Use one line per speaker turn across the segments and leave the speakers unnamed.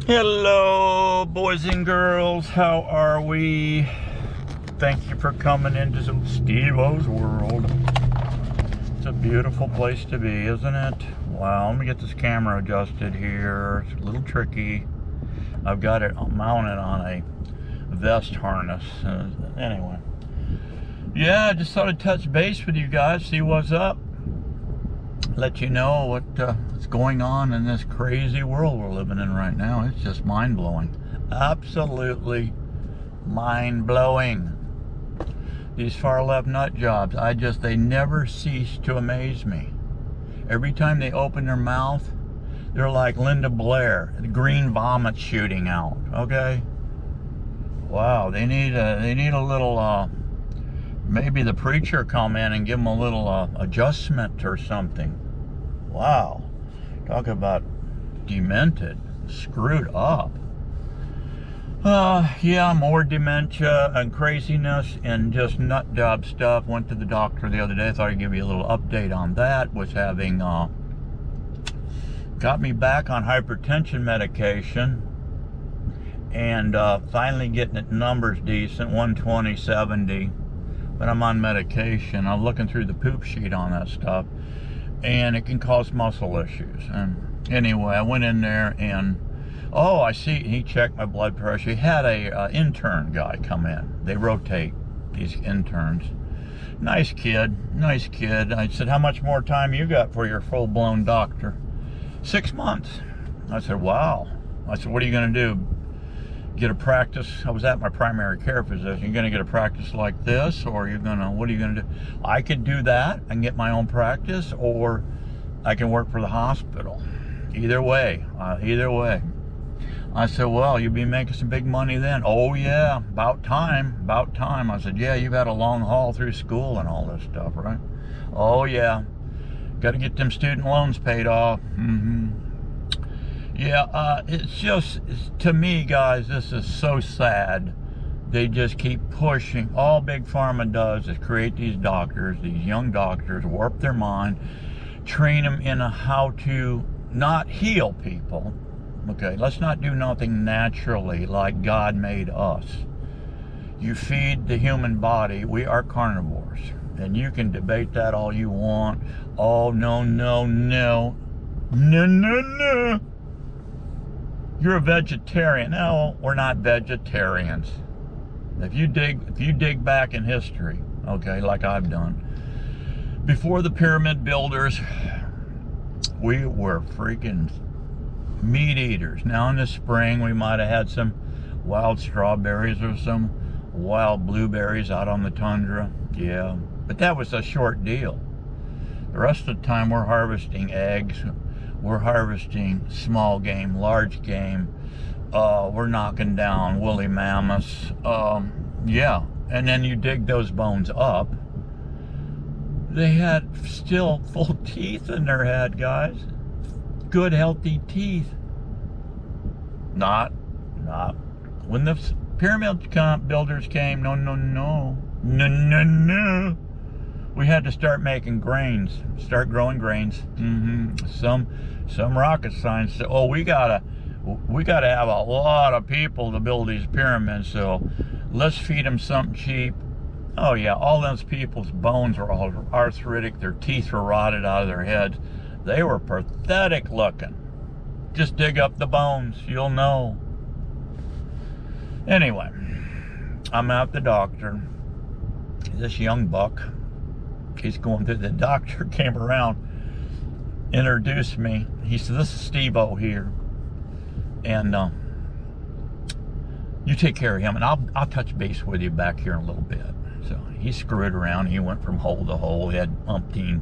Hello, boys and girls. How are we? Thank you for coming into some Steve-O's world. It's a beautiful place to be, isn't it? Wow, let me get this camera adjusted here. It's a little tricky. I've got it mounted on a vest harness. Anyway. Yeah, I just thought I'd touch base with you guys, see what's up. Let you know what's going on in this crazy world we're living in right now. It's just mind-blowing. Absolutely mind-blowing. These far-left nut jobs, they never cease to amaze me. Every time they open their mouth, they're like Linda Blair, the green vomit shooting out, okay? Wow, they need a little, maybe the preacher come in and give them a little adjustment or something. Wow, talk about demented, screwed up. Yeah, more dementia and craziness and just nut job stuff. Went to the doctor the other day. Thought I'd give you a little update on that. Was having, got me back on hypertension medication. And finally getting it numbers decent, 120, 70. But I'm on medication. I'm looking through the poop sheet on that stuff. And it can cause muscle issues. And anyway, I went in there and, oh, I see, he checked my blood pressure. He had a intern guy come in. They rotate, these interns. Nice kid. I said, how much more time you got for your full-blown doctor? 6 months. I said, wow. I said, what are you going to do? Get a practice? I was at my primary care physician. You're going to get a practice like this, or what are you going to do? I could do that and get my own practice, or I can work for the hospital. Either way. I said, well, you'll be making some big money then. Oh yeah, about time. I said, yeah, you've had a long haul through school and all this stuff, right? Oh yeah, got to get them student loans paid off. Yeah, it's just, to me, guys, this is so sad. They just keep pushing. All Big Pharma does is create these doctors, these young doctors, warp their mind, train them in how to not heal people. Okay, let's not do nothing naturally like God made us. You feed the human body. We are carnivores. And you can debate that all you want. Oh, no. You're a vegetarian. No, we're not vegetarians. If you dig back in history, okay, like I've done, before the pyramid builders, we were freaking meat eaters. Now in the spring, we might have had some wild strawberries or some wild blueberries out on the tundra. Yeah, but that was a short deal. The rest of the time, we're harvesting eggs. We're harvesting small game, large game. We're knocking down woolly mammoths. Yeah, and then you dig those bones up. They had still full teeth in their head, guys. Good, healthy teeth. Not. When the pyramid builders came, no. We had to start making grains, start growing grains. Some rocket science said, oh, we gotta have a lot of people to build these pyramids, so let's feed them something cheap. Oh yeah, all those people's bones were all arthritic, their teeth were rotted out of their heads. They were pathetic looking. Just dig up the bones, you'll know. Anyway, I'm at the doctor. This young buck, he's going through. The doctor came around, introduced me. He said, this is Steve-O here, and you take care of him, and I'll touch base with you back here in a little bit. So he screwed around. He went from hole to hole. He had umpteen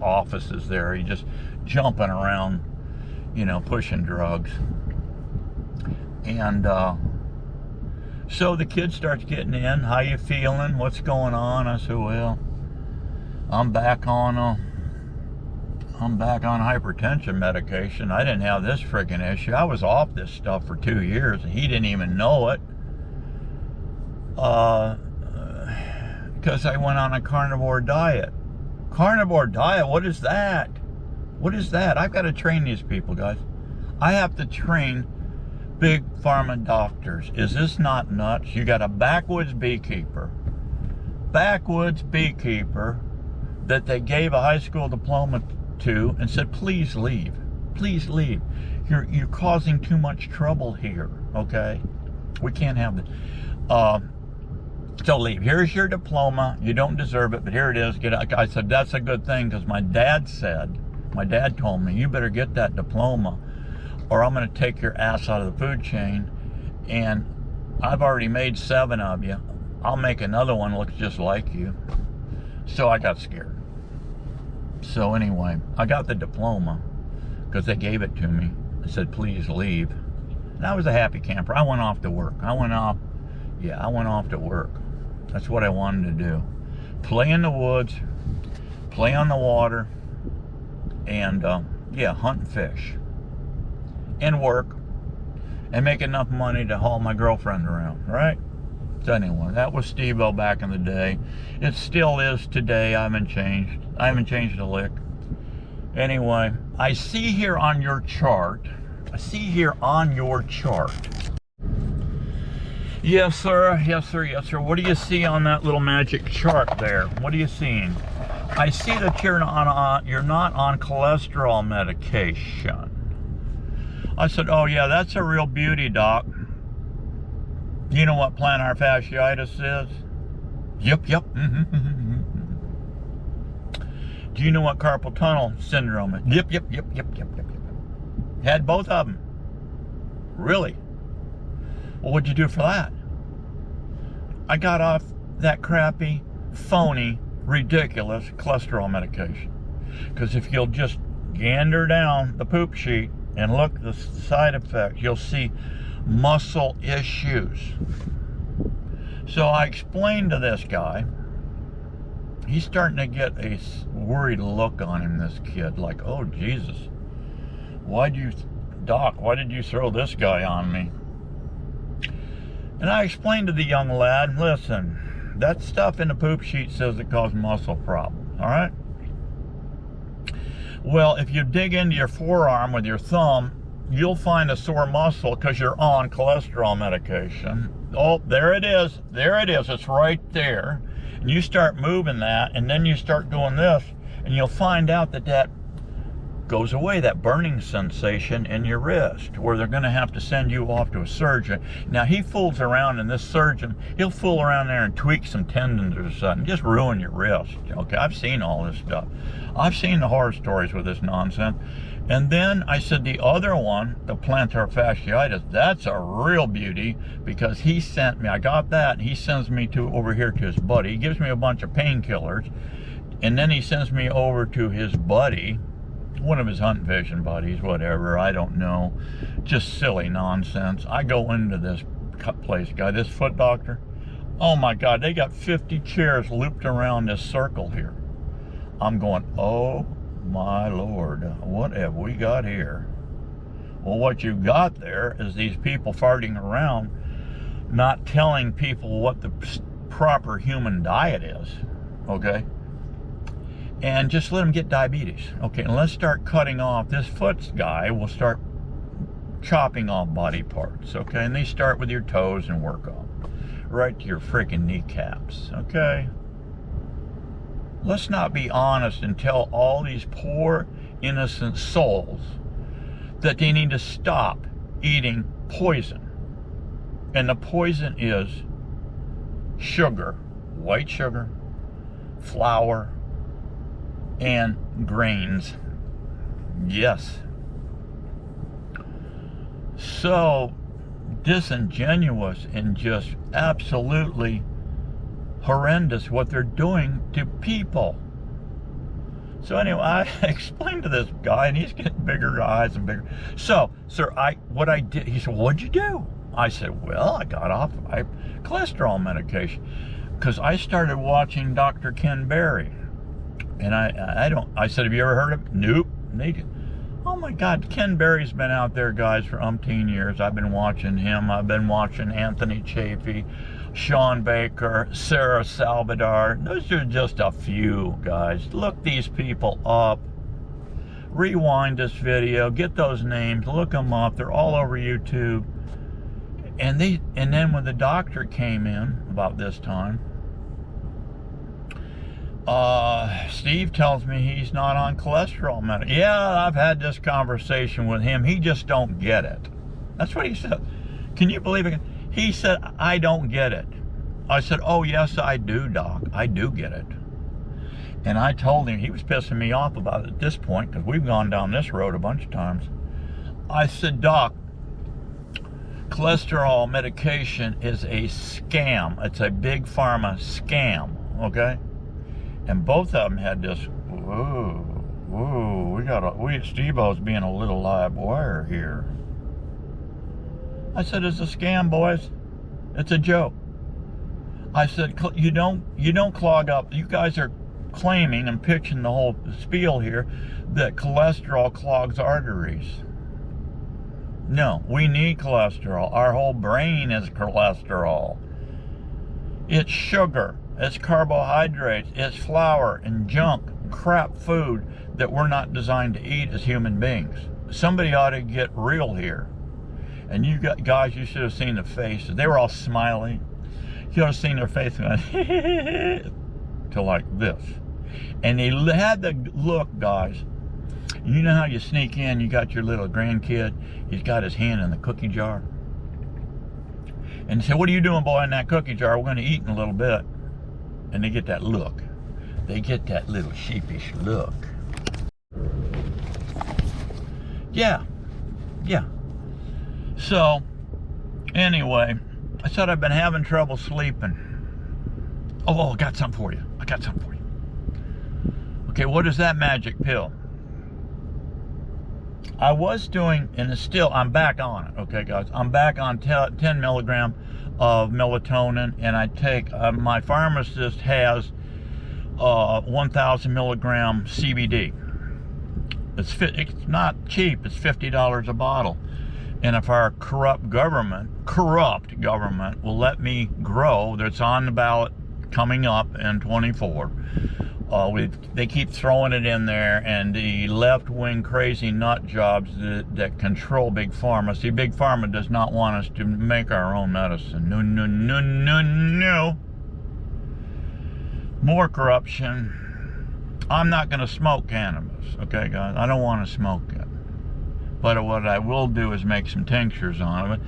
offices there. He just jumping around, pushing drugs. And so the kid starts getting in. How you feeling? What's going on? I said, well, I'm back on hypertension medication. I didn't have this freaking issue. I was off this stuff for 2 years, and he didn't even know it. Because I went on a carnivore diet. Carnivore diet? What is that? What is that? I've got to train these people, guys. I have to train big pharma doctors. Is this not nuts? You got a backwoods beekeeper that they gave a high school diploma to and said, please leave. Please leave. You're causing too much trouble here, okay? We can't have this. So leave. Here's your diploma. You don't deserve it, but here it is. Get out. I said, that's a good thing, because my dad told me, you better get that diploma or I'm going to take your ass out of the food chain, and I've already made 7 of you. I'll make another one look just like you. So I got scared. So anyway, I got the diploma because they gave it to me. I said, please leave. And I was a happy camper. I went off to work. I went off to work. That's what I wanted to do. Play in the woods, play on the water, and yeah, hunt and fish. And work. And make enough money to haul my girlfriend around, right? So anyway, that was Steve-O back in the day. It still is today. I haven't changed a lick. Anyway, I see here on your chart. Yes, sir. Yes, sir. Yes, sir. What do you see on that little magic chart there? What are you seeing? I see that you're not on cholesterol medication. I said, oh yeah, that's a real beauty, doc. Do you know what plantar fasciitis is? Yep. Do you know what carpal tunnel syndrome is? Yep. Had both of them. Really? Well, what'd you do for that? I got off that crappy, phony, ridiculous cholesterol medication. Because if you'll just gander down the poop sheet and look at the side effects, you'll see muscle issues. So I explained to this guy. He's starting to get a worried look on him, this kid, like, oh Jesus, Doc, why did you throw this guy on me? And I explained to the young lad, listen, that stuff in the poop sheet says it causes muscle problems, all right? Well, if you dig into your forearm with your thumb, you'll find a sore muscle because you're on cholesterol medication. Oh, there it is. It's right there. And you start moving that, and then you start doing this, and you'll find out that goes away, that burning sensation in your wrist, where they're going to have to send you off to a surgeon. Now, he fools around, and this surgeon, he'll fool around there and tweak some tendons or something, just ruin your wrist. Okay, I've seen all this stuff. I've seen the horror stories with this nonsense. And then I said the other one, the plantar fasciitis, that's a real beauty, because he sent me, I got that, and he sends me over here to his buddy. He gives me a bunch of painkillers, and then he sends me over to his buddy, one of his hunt fishing buddies, whatever, I don't know, just silly nonsense. I go into this place, guy, this foot doctor, oh my God, they got 50 chairs looped around this circle here. I'm going, oh my Lord, what have we got here? Well, what you got there is these people farting around, not telling people what the proper human diet is, okay? And just let them get diabetes, okay? And let's start cutting off, this foot guy will start chopping off body parts, okay? And they start with your toes and work on right to your freaking kneecaps, okay? Let's not be honest and tell all these poor, innocent souls that they need to stop eating poison. And the poison is sugar, white sugar, flour, and grains. Yes. So disingenuous and just absolutely horrendous what they're doing to people. So anyway, I explained to this guy, and he's getting bigger eyes and bigger. So, sir, what I did, he said, what'd you do? I said, well, I got off my cholesterol medication because I started watching Dr. Ken Berry. And I said, have you ever heard of him? Nope. Oh my God, Ken Berry's been out there, guys, for umpteen years. I've been watching him. I've been watching Anthony Chafee, Sean Baker, Sarah Salvador. Those are just a few, guys. Look these people up. rewind this video, get those names, look them up. They're all over YouTube. And then when the doctor came in about this time, Steve tells me he's not on cholesterol medication. Yeah, I've had this conversation with him. He just don't get it. That's what he said. Can you believe it? He said, I don't get it. I said, oh, yes, I do, Doc. I do get it. And I told him, he was pissing me off about it at this point, because we've gone down this road a bunch of times. I said, Doc, cholesterol medication is a scam. It's a big pharma scam, okay? And both of them had this, whoa, Steve-O's being a little live wire here. I said, it's a scam, boys. It's a joke. I said, you don't clog up. You guys are claiming and pitching the whole spiel here that cholesterol clogs arteries. No, we need cholesterol. Our whole brain is cholesterol. It's sugar, it's carbohydrates, it's flour and junk, crap food that we're not designed to eat as human beings. Somebody ought to get real here. And you guys, you should have seen the faces. They were all smiling. You should have seen their face going to like this. And they had the look, guys. You know how you sneak in, you got your little grandkid, he's got his hand in the cookie jar. And you say, what are you doing, boy, in that cookie jar? We're going to eat in a little bit. And they get that look. They get that little sheepish look. Yeah. So, anyway, I said I've been having trouble sleeping. Oh, I got something for you. Okay, what is that magic pill? I was doing, and it's still, I'm back on it, okay, guys? I'm back on 10 milligram of melatonin, and I take, my pharmacist has 1,000 milligram CBD. It's not cheap, it's $50 a bottle. And if our corrupt government will let me grow, that's on the ballot coming up in 24, they keep throwing it in there, and the left-wing crazy nut jobs that control Big Pharma. See, Big Pharma does not want us to make our own medicine. No. More corruption. I'm not going to smoke cannabis, okay, guys? I don't want to smoke it. But what I will do is make some tinctures on it,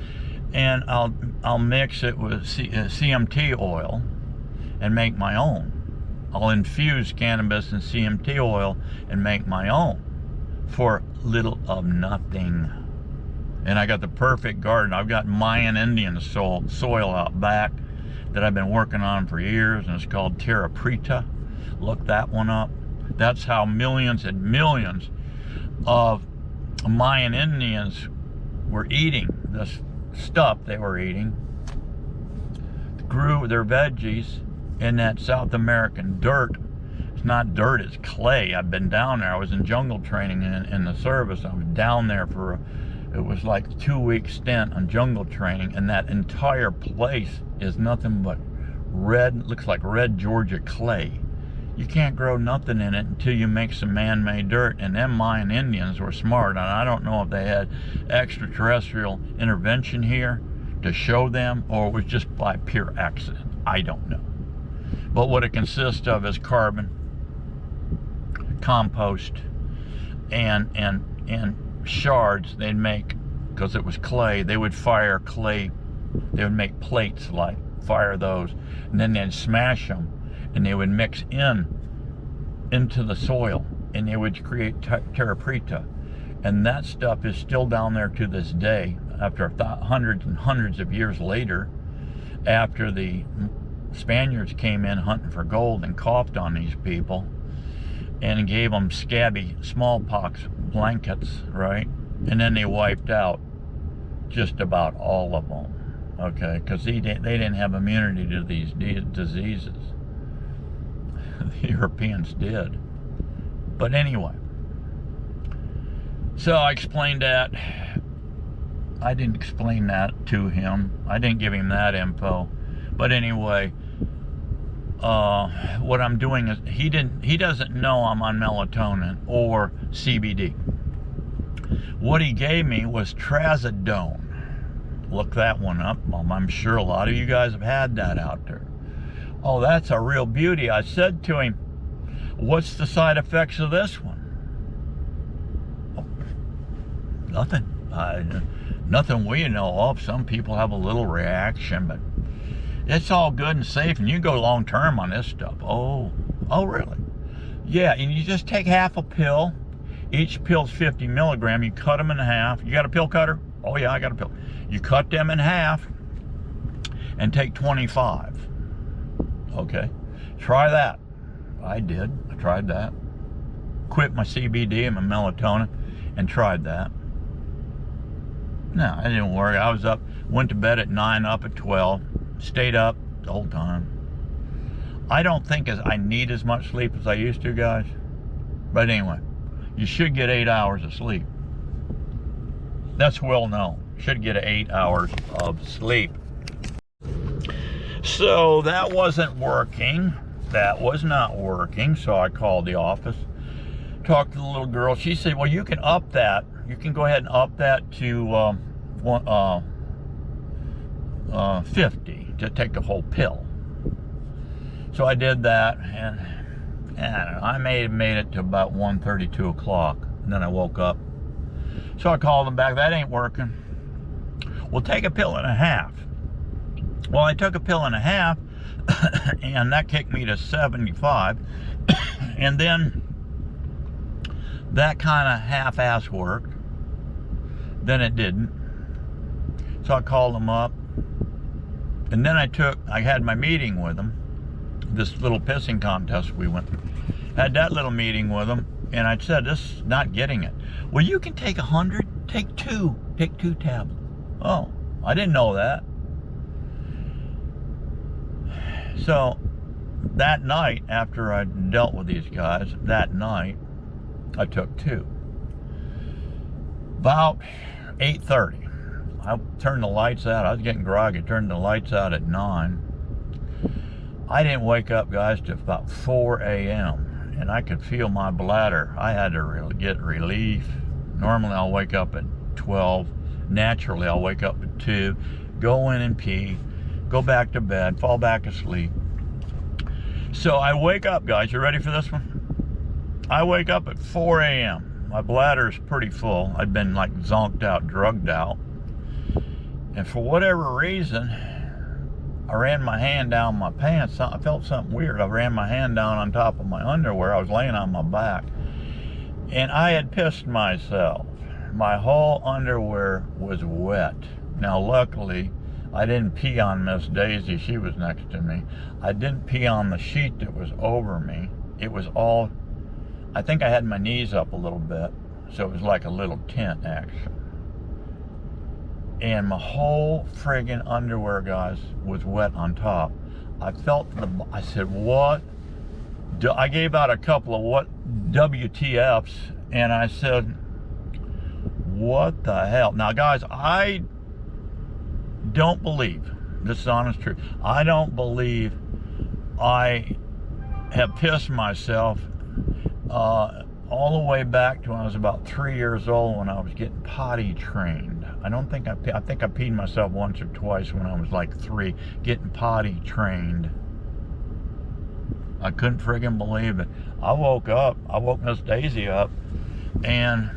and I'll mix it with CMT oil and make my own. I'll infuse cannabis and CMT oil and make my own for little of nothing. And I got the perfect garden. I've got Mayan Indian soil out back that I've been working on for years, and it's called Terra Preta. Look that one up. That's how millions and millions of Mayan Indians were eating this stuff they were eating. Grew their veggies in that South American dirt. It's not dirt, it's clay. I've been down there. I was in jungle training in the service. I was down there for it was like a 2-week stint on jungle training, and that entire place is nothing but red, looks like red Georgia clay. You can't grow nothing in it until you make some man-made dirt. And them Mayan Indians were smart, and I don't know if they had extraterrestrial intervention here to show them, or it was just by pure accident. I don't know. But what it consists of is carbon, compost, and shards they'd make, because it was clay. They would fire clay. They would make plates, like fire those, and then they'd smash them, and they would mix into the soil, and they would create terra preta. And that stuff is still down there to this day, after hundreds and hundreds of years later, after the Spaniards came in hunting for gold and coughed on these people and gave them scabby smallpox blankets, right? And then they wiped out just about all of them, okay? Because they didn't have immunity to these diseases. The Europeans did. But anyway, so I explained that. I didn't explain that to him. I didn't give him that info. But anyway, what I'm doing is, he doesn't know I'm on melatonin or CBD. What he gave me was trazodone. Look that one up. I'm sure a lot of you guys have had that out there. Oh, that's a real beauty. I said to him, what's the side effects of this one? Oh, nothing. Nothing we know of. Some people have a little reaction, but it's all good and safe, and you go long term on this stuff. Oh, really? Yeah, and you just take half a pill. Each pill's 50 milligrams. You cut them in half. You got a pill cutter? Oh yeah, I got a pill. You cut them in half and take 25. Okay, try that. I did. I tried that. Quit my CBD and my melatonin and tried that. No, it didn't work. I was up, went to bed at 9, up at 12, stayed up the whole time. I don't think I need as much sleep as I used to, guys. But anyway, you should get 8 hours of sleep. That's well known. Should get 8 hours of sleep. So that wasn't working. That was not working. So I called the office, talked to the little girl. She said, well, you can up that. You can go ahead and up that to 50 to take the whole pill. So I did that, and I don't know, I made it to about 1:30, 2 o'clock, and then I woke up. So I called them back. That ain't working. Well, take a pill and a half. Well, I took a pill and a half, and that kicked me to 75. And then that kind of half-ass worked. Then it didn't. So I called them up. And then I had my meeting with them. This little pissing contest we went through. Had that little meeting with them, and I said, this is not getting it. Well, you can take 100, take 2 tablets. Oh, I didn't know that. So that night, after I dealt with these guys, that night, I took 2. About 8:30, I turned the lights out. I was getting groggy. Turned the lights out at 9. I didn't wake up, guys, till about 4 a.m. and I could feel my bladder. I had to get relief. Normally I'll wake up at 12. Naturally I'll wake up at 2, go in and pee, go back to bed, fall back asleep. So I wake up, guys. You ready for this one? I wake up at 4 a.m. My bladder's pretty full. I've been like zonked out, drugged out. And for whatever reason, I ran my hand down my pants. I felt something weird. I ran my hand down on top of my underwear. I was laying on my back. And I had pissed myself. My whole underwear was wet. Now, luckily, I didn't pee on Miss Daisy. She was next to me. I didn't pee on the sheet that was over me. It was all, I think I had my knees up a little bit, so it was like a little tent action. And my whole friggin' underwear, guys, was wet on top. I said, what? I gave out a couple of what WTFs, and I said, what the hell? Now, guys, I don't believe, this is honest truth, I don't believe I have pissed myself all the way back to when I was about 3 years old, when I was getting potty trained. I think I peed myself once or twice when I was like 3, getting potty trained. I couldn't friggin' believe it. I woke Miss Daisy up, and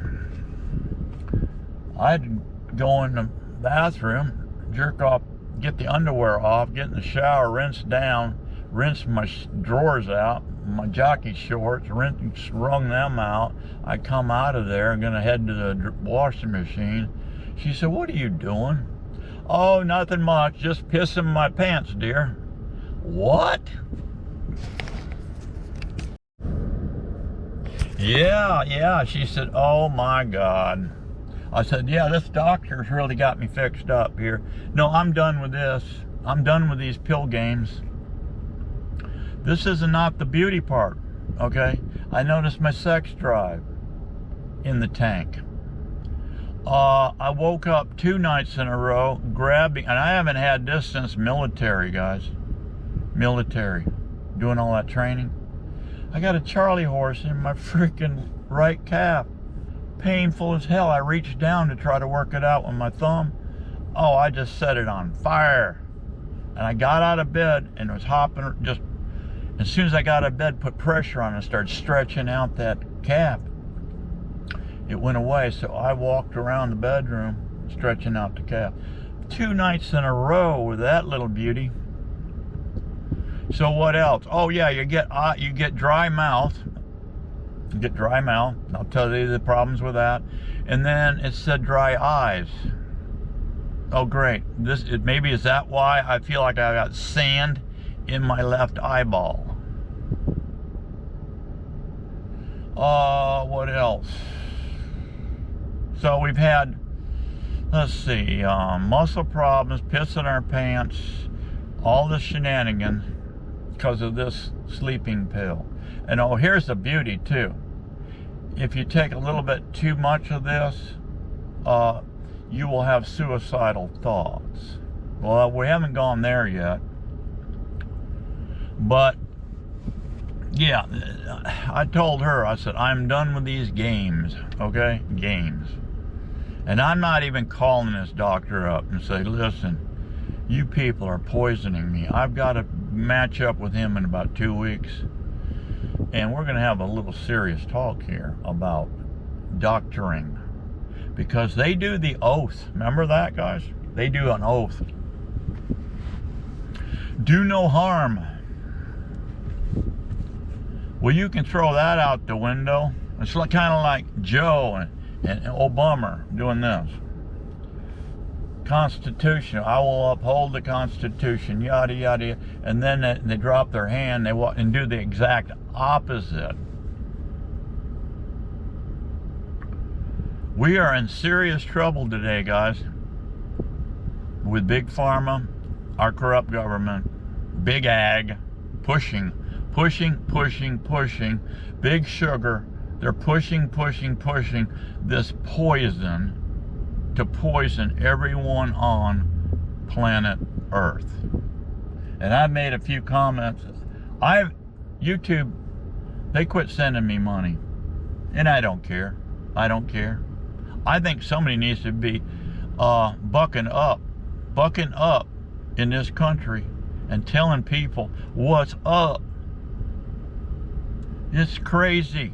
I had to go in the bathroom, jerk off, get the underwear off, get in the shower, rinse down, rinse my drawers out, my jockey shorts, wrung them out. I come out of there, I'm gonna head to the washing machine. She said, what are you doing? Oh, nothing much, just pissing my pants, dear. What? Yeah, she said, oh my God. I said, yeah, this doctor's really got me fixed up here. No, I'm done with this. I'm done with these pill games. This is not the beauty part, okay? I noticed my sex drive in the tank. I woke up 2 nights in a row grabbing, and I haven't had this since military, guys. Military. doing all that training. I got a Charlie horse in my freaking right calf. Painful as hell. I reached down to try to work it out with my thumb. Oh, I just set it on fire. And I got out of bed and was hopping, just as soon as I got out of bed, put pressure on it and started stretching out that calf. It went away, so I walked around the bedroom stretching out the calf. 2 nights in a row with that little beauty. So what else? Oh yeah, you get dry mouth. You get dry mouth. I'll tell you the problems with that. And then it said dry eyes. Oh great. Maybe is that why I feel like I got sand in my left eyeball. What else? So we've had, let's see, muscle problems, piss in our pants, all the shenanigans because of this sleeping pill. And oh, here's the beauty too. If you take a little bit too much of this, you will have suicidal thoughts. Well, we haven't gone there yet. But yeah, I told her, I said, I'm done with these games, okay? Games. And I'm not even calling this doctor up and say, listen, you people are poisoning me. I've got to match up with him in about 2 weeks. And we're going to have a little serious talk here about doctoring. Because they do the oath. Remember that, guys? They do an oath. Do no harm. Well, you can throw that out the window. It's kind of like Joe and Obama doing this. Constitution, I will uphold the Constitution, yada, yada, yada. And then they drop their hand, they walk and do the exact opposite. We are in serious trouble today, guys, with Big Pharma, our corrupt government, Big Ag, pushing, Big Sugar. They're pushing this poison to poison everyone on planet Earth. And I've made a few comments. YouTube, they quit sending me money. And I don't care. I don't care. I think somebody needs to be bucking up in this country and telling people what's up. It's crazy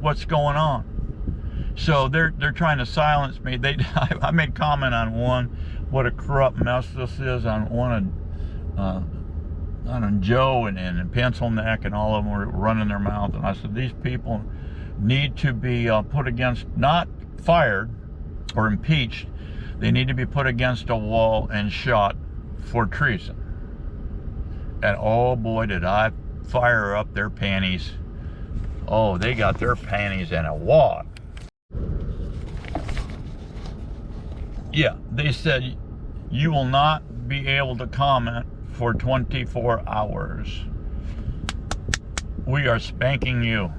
what's going on. So they're trying to silence me. I made comment on one, what a corrupt mess this is, on one of Joe and Pencil Neck, and all of them were running their mouth. And I said, these people need to be put against, not fired or impeached. They need to be put against a wall and shot for treason. And oh boy, did I fire up their panties. Oh, they got their panties in a wad. Yeah, they said you will not be able to comment for 24 hours. We are spanking you.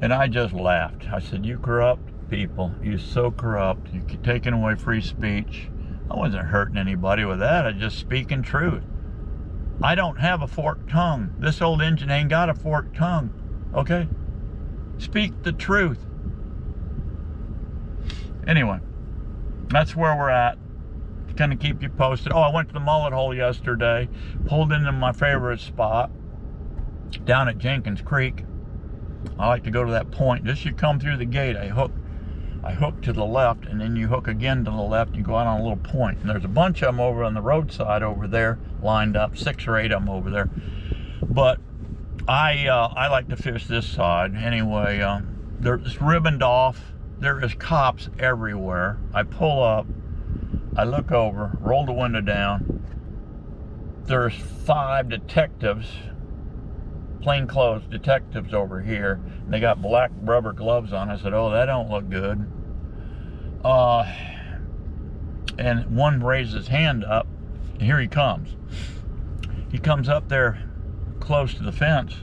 And I just laughed. I said, you corrupt people, you so corrupt. You're taking away free speech. I wasn't hurting anybody with that. I just speaking truth. I don't have a forked tongue. This old engine ain't got a forked tongue, okay? Speak the truth. Anyway, that's where we're at. Gonna keep you posted. Oh, I went to the mullet hole yesterday, pulled into my favorite spot down at Jenkins Creek. I like to go to that point. Just you come through the gate, I hook to the left, and then you hook again to the left. You go out on a little point, and there's a bunch of them over on the roadside over there, lined up, 6 or 8 of them over there. But I like to fish this side anyway. It's ribboned off. There is cops everywhere. I pull up, I look over, roll the window down. There's 5 detectives, plainclothes detectives over here. And they got black rubber gloves on. I said, oh, that don't look good. And one raised his hand up, and here he comes. He comes up there close to the fence.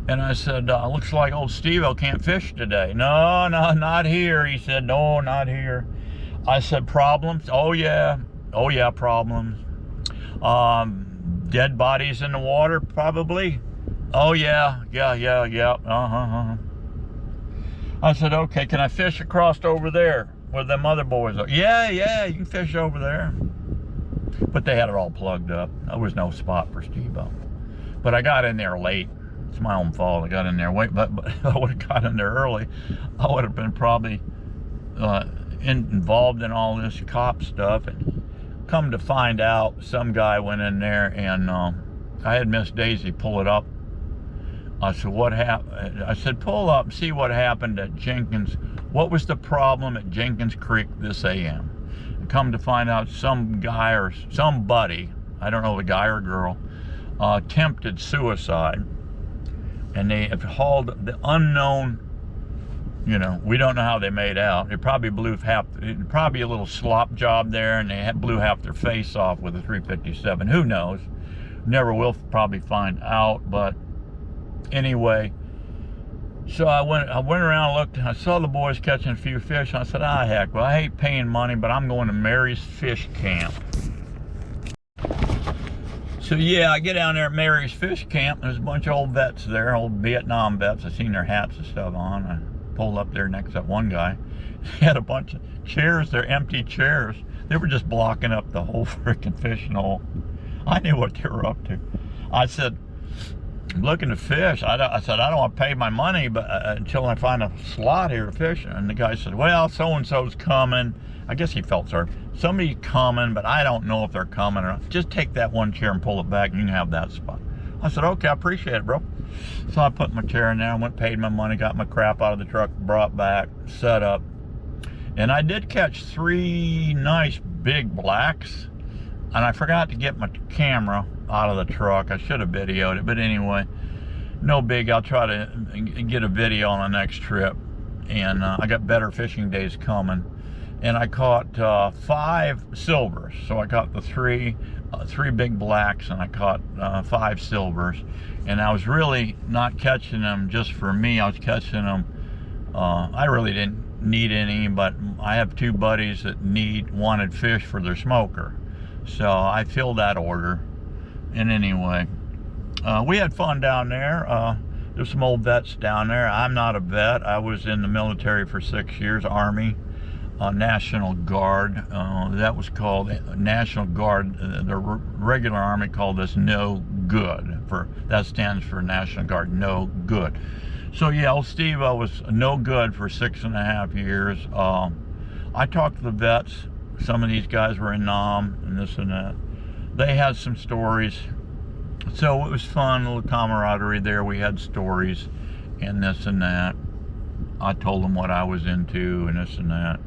And I said, looks like old Steve-O can't fish today. No, not here. He said, no, not here. I said, problems? Oh yeah, problems. Dead bodies in the water, probably. Oh yeah. I said, okay, can I fish across over there where them other boys are? Yeah, you can fish over there. But they had it all plugged up. There was no spot for Steve-O. But I got in there late. It's my own fault. I got in there late, but if I would have got in there early, I would have been probably involved in all this cop stuff. And come to find out, some guy went in there and I had Miss Daisy pull it up. I said, what happened? I said, pull up and see what happened at Jenkins. What was the problem at Jenkins Creek this AM? And come to find out, some guy or somebody, I don't know, the guy or girl, attempted suicide. And they have hauled the unknown, you know, we don't know how they made out. It probably blew probably a little slop job there, and they blew half their face off with a 357. Who knows? Never will probably find out, but anyway, so I went around, looked, I saw the boys catching a few fish. I said, heck, well, I hate paying money, but I'm going to Mary's Fish Camp. So yeah, I get down there at Mary's Fish Camp. There's a bunch of old vets there, old Vietnam vets. I seen their hats and stuff on. I pulled up there next to that one guy. He had a bunch of chairs there, empty chairs. They were just blocking up the whole freaking fishing hole. I knew what they were up to. I said, I'm looking to fish. I said, I don't want to pay my money but until I find a slot here to fish. And the guy said, well, so-and-so's coming. I guess he felt sorry. Somebody's coming, but I don't know if they're coming or not. Just take that one chair and pull it back and you can have that spot. I said, okay, I appreciate it, bro. So I put my chair in there, went, paid my money, got my crap out of the truck, brought back, set up. And I did catch 3 nice big blacks. And I forgot to get my camera out of the truck. I should have videoed it, but anyway, no big. I'll try to get a video on the next trip. And I got better fishing days coming. And I caught 5 silvers. So I caught the 3 big blacks, and I caught 5 silvers. And I was really not catching them just for me. I was catching them. I really didn't need any, but I have 2 buddies that wanted fish for their smoker. So I filled that order. And anyway, we had fun down there. There's some old vets down there. I'm not a vet. I was in the military for 6 years, Army, National Guard. That was called National Guard. The regular Army called this No Good. That stands for National Guard, No Good. So yeah, old Steve-O was no good for 6.5 years. I talked to the vets. Some of these guys were in Nam and this and that. They had some stories. So it was fun, a little camaraderie there. We had stories and this and that. I told them what I was into and this and that.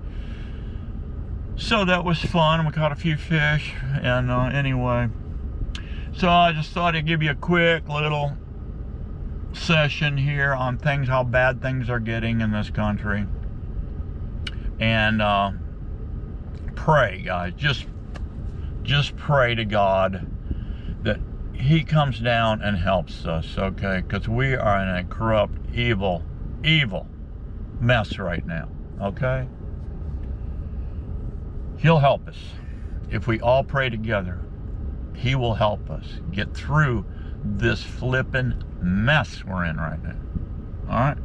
So that was fun. We caught a few fish. And anyway, so I just thought I'd give you a quick little session here on things, how bad things are getting in this country. And pray, guys, just pray to God that he comes down and helps us, okay? Because we are in a corrupt, evil mess right now, okay? He'll help us. If we all pray together, he will help us get through this flippin' mess we're in right now, all right?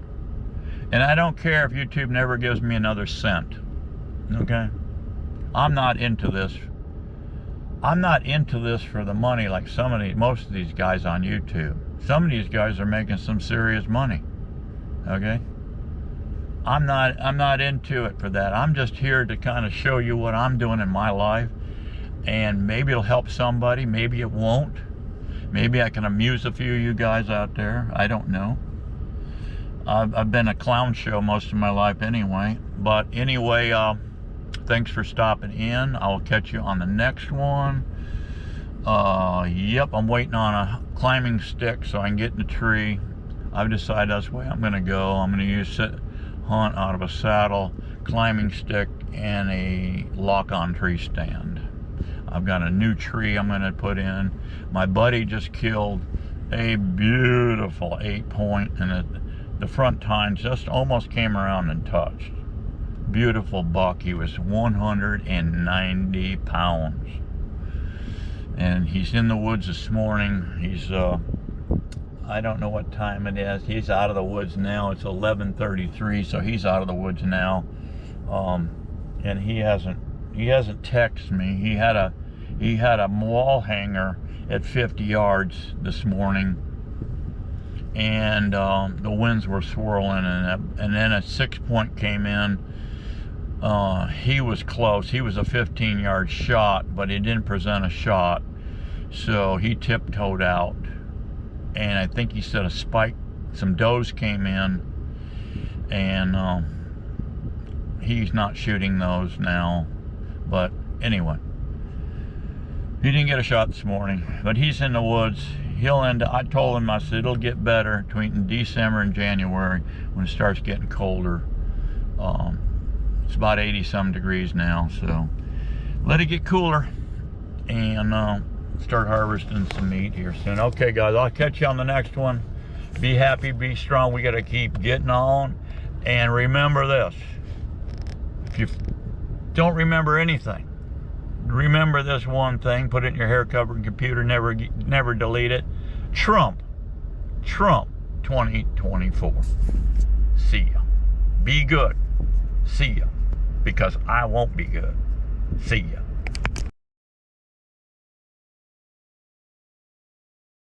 And I don't care if YouTube never gives me another cent, okay? I'm not into this. I'm not into this for the money like most of these guys on YouTube. Some of these guys are making some serious money, okay? I'm not into it for that. I'm just here to kind of show you what I'm doing in my life, and maybe it'll help somebody, maybe it won't. Maybe I can amuse a few of you guys out there. I don't know. I've been a clown show most of my life anyway. But anyway, thanks for stopping in. I will catch you on the next one. Yep, I'm waiting on a climbing stick so I can get in the tree. I've decided that's the way I'm going to go. I'm going to use hunt out of a saddle, climbing stick, and a lock-on tree stand. I've got a new tree I'm going to put in. My buddy just killed a beautiful 8-point, and the front tine just almost came around and touched. Beautiful buck. He was 190 pounds. And he's in the woods this morning. He's I don't know what time it is. He's out of the woods now. It's 11:33, so he's out of the woods now. And he hasn't texted me. He had a wall hanger at 50 yards this morning, and the winds were swirling, and then a 6-point came in. He was close. He was a 15-yard shot, but he didn't present a shot, so he tiptoed out. And I think he said a spike, some does came in, and he's not shooting those now. But anyway, he didn't get a shot this morning, but he's in the woods. He'll end up, I told him, I said, it'll get better between December and January when it starts getting colder. It's about 80-some degrees now, so let it get cooler and start harvesting some meat here soon. Okay, guys, I'll catch you on the next one. Be happy, be strong. We got to keep getting on. And remember this. If you don't remember anything, remember this one thing. Put it in your hair covering computer. Never delete it. Trump 2024. See ya. Be good. See ya. Because I won't be good. See ya.